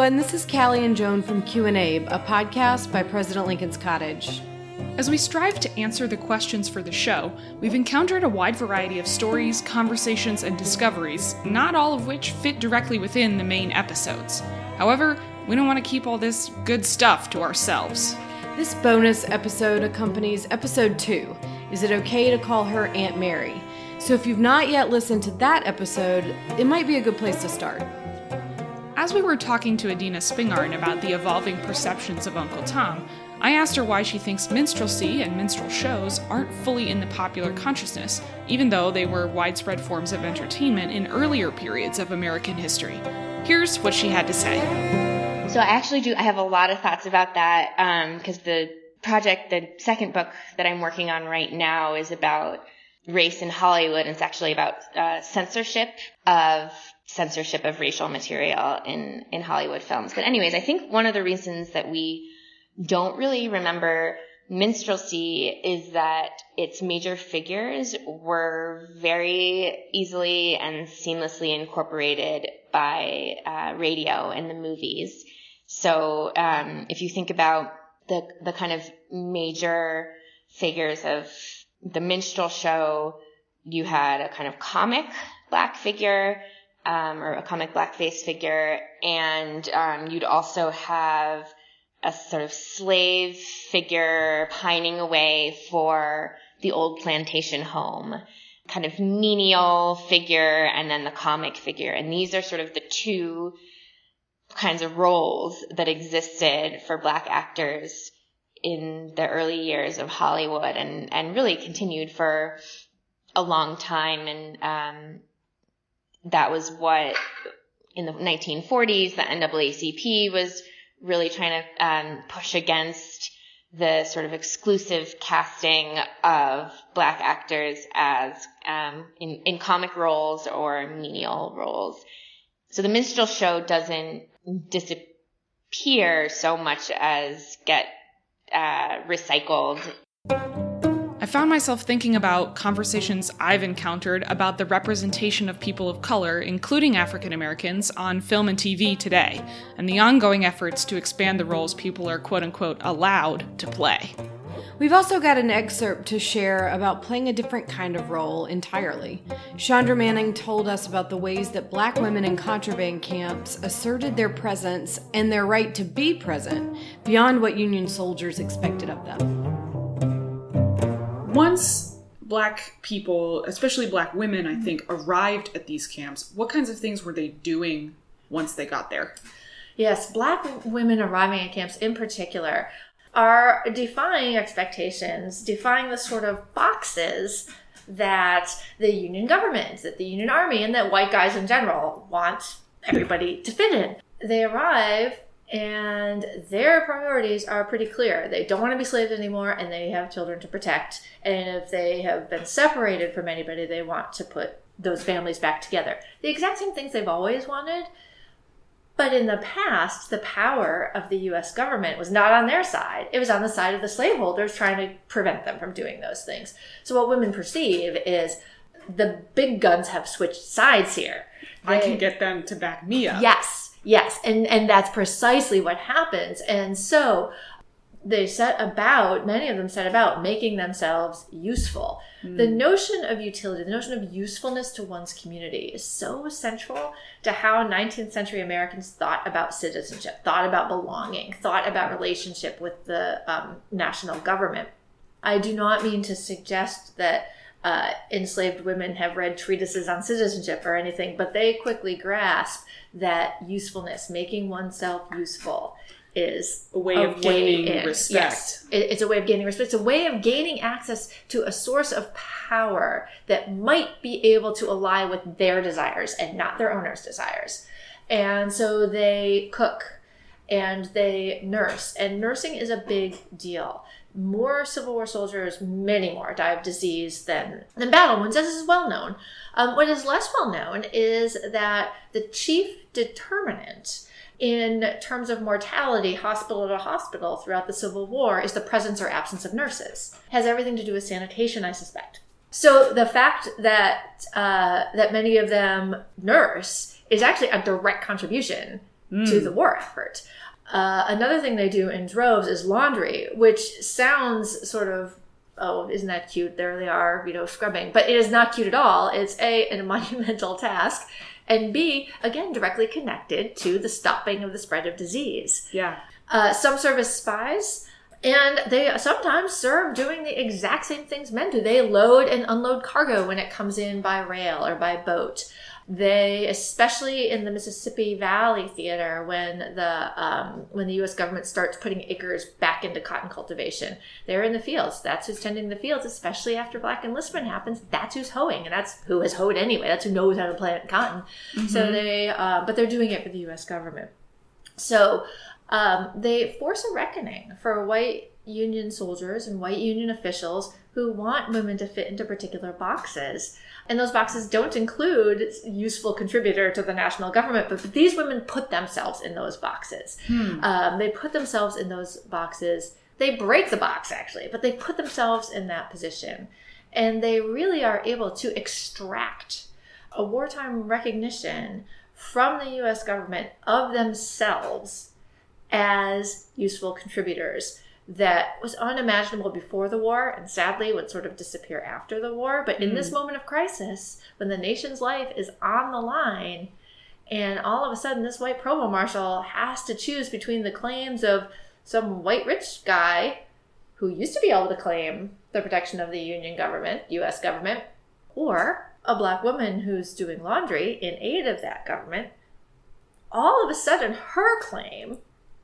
everyone. This is Callie and Joan from Q&A, a podcast by President Lincoln's Cottage. As we strive to answer the questions for the show, we've encountered a wide variety of stories, conversations, and discoveries, not all of which fit directly within the main episodes. However, we don't want to keep all this good stuff to ourselves. This bonus episode accompanies episode 2, Is It Okay to Call Her Aunt Mary? So if you've not yet listened to that episode, it might be a good place to start. As we were talking to Adena Spingarn about the evolving perceptions of Uncle Tom, I asked her why she thinks minstrelsy and minstrel shows aren't fully in the popular consciousness, even though they were widespread forms of entertainment in earlier periods of American history. Here's what she had to say. So I have a lot of thoughts about that, because the second book that I'm working on right now is about race in Hollywood, and it's actually about censorship of racial material in Hollywood films. But anyways, I think one of the reasons that we don't really remember minstrelsy is that its major figures were very easily and seamlessly incorporated by radio in the movies. So if you think about the kind of major figures of the minstrel show, you had a kind of comic black figure, or a comic blackface figure, and you'd also have a sort of slave figure pining away for the old plantation home, kind of menial figure, and then the comic figure. And these are sort of the two kinds of roles that existed for black actors in the early years of Hollywood, and really continued for a long time. And that was what, in the 1940s, the NAACP was really trying to push against the sort of exclusive casting of black actors as in comic roles or menial roles. So the minstrel show doesn't disappear so much as get recycled. I found myself thinking about conversations I've encountered about the representation of people of color, including African Americans, on film and TV today, and the ongoing efforts to expand the roles people are quote-unquote allowed to play. We've also got an excerpt to share about playing a different kind of role entirely. Chandra Manning told us about the ways that black women in contraband camps asserted their presence and their right to be present beyond what Union soldiers expected of them. Once black people, especially black women, I think, arrived at these camps, what kinds of things were they doing once they got there? Yes, black women arriving at camps in particular are defying expectations, defying the sort of boxes that the Union government, that the Union Army, and that white guys in general want everybody to fit in. They arrive, and their priorities are pretty clear. They don't want to be slaves anymore, and they have children to protect. And if they have been separated from anybody, they want to put those families back together. The exact same things they've always wanted. But in the past, the power of the U.S. government was not on their side. It was on the side of the slaveholders trying to prevent them from doing those things. So what women perceive is the big guns have switched sides here. I can get them to back me up. Yes. And that's precisely what happens. And so many of them set about making themselves useful. The notion of utility, the notion of usefulness to one's community is so central to how 19th century Americans thought about citizenship, thought about belonging, thought about relationship with the national government. I do not mean to suggest that enslaved women have read treatises on citizenship or anything, but they quickly grasp that usefulness, making oneself useful, is a way of gaining respect. Yes, it's a way of gaining respect. It's a way of gaining access to a source of power that might be able to ally with their desires and not their owner's desires. And so they cook and they nurse. And nursing is a big deal. More Civil War soldiers, many more, die of disease than battle wounds, as is well known. What is less well known is that the chief determinant in terms of mortality, hospital to hospital, throughout the Civil War is the presence or absence of nurses. It has everything to do with sanitation, I suspect. So the fact that that many of them nurse is actually a direct contribution to the war effort. Another thing they do in droves is laundry, which sounds sort of, oh, isn't that cute? There they are, scrubbing. But it is not cute at all. It's a monumental task, and B, again, directly connected to the stopping of the spread of disease. Yeah. Some serve as spies, and they sometimes serve doing the exact same things men do. They load and unload cargo when it comes in by rail or by boat. They, especially in the Mississippi Valley theater, when the U.S. government starts putting acres back into cotton cultivation, they're in the fields. That's who's tending the fields, especially after Black enlistment happens. That's who's hoeing, and that's who has hoed anyway. That's who knows how to plant cotton. Mm-hmm. So but they're doing it for the U.S. government. So they force a reckoning for white Union soldiers and white Union officials who want women to fit into particular boxes. And those boxes don't include useful contributor to the national government, but these women put themselves in those boxes. They put themselves in those boxes. They break the box, actually, but they put themselves in that position. And they really are able to extract a wartime recognition from the U.S. government of themselves as useful contributors that was unimaginable before the war and sadly would sort of disappear after the war. But in this moment of crisis, when the nation's life is on the line, and all of a sudden this white provost marshal has to choose between the claims of some white rich guy who used to be able to claim the protection of the Union government, U.S. government, or a Black woman who's doing laundry in aid of that government, all of a sudden her claim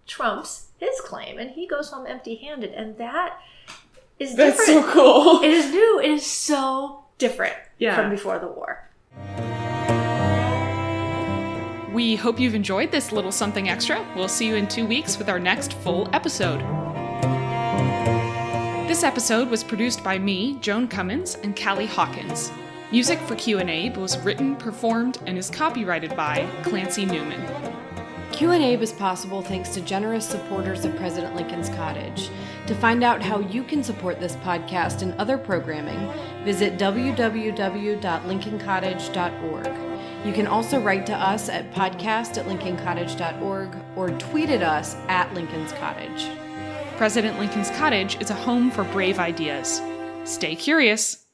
trumps his claim, and he goes home empty-handed, and that is different. That's so cool. It is new. It is so different from before the war. We hope you've enjoyed this little something extra. We'll see you in 2 weeks with our next full episode. This episode was produced by me, Joan Cummins, and Callie Hawkins. Music for Q&A was written, performed, and is copyrighted by Clancy Newman. Q&A was possible thanks to generous supporters of President Lincoln's Cottage. To find out how you can support this podcast and other programming, visit www.lincolncottage.org. You can also write to us at podcast@lincolncottage.org or tweet at us at Lincoln's Cottage. President Lincoln's Cottage is a home for brave ideas. Stay curious.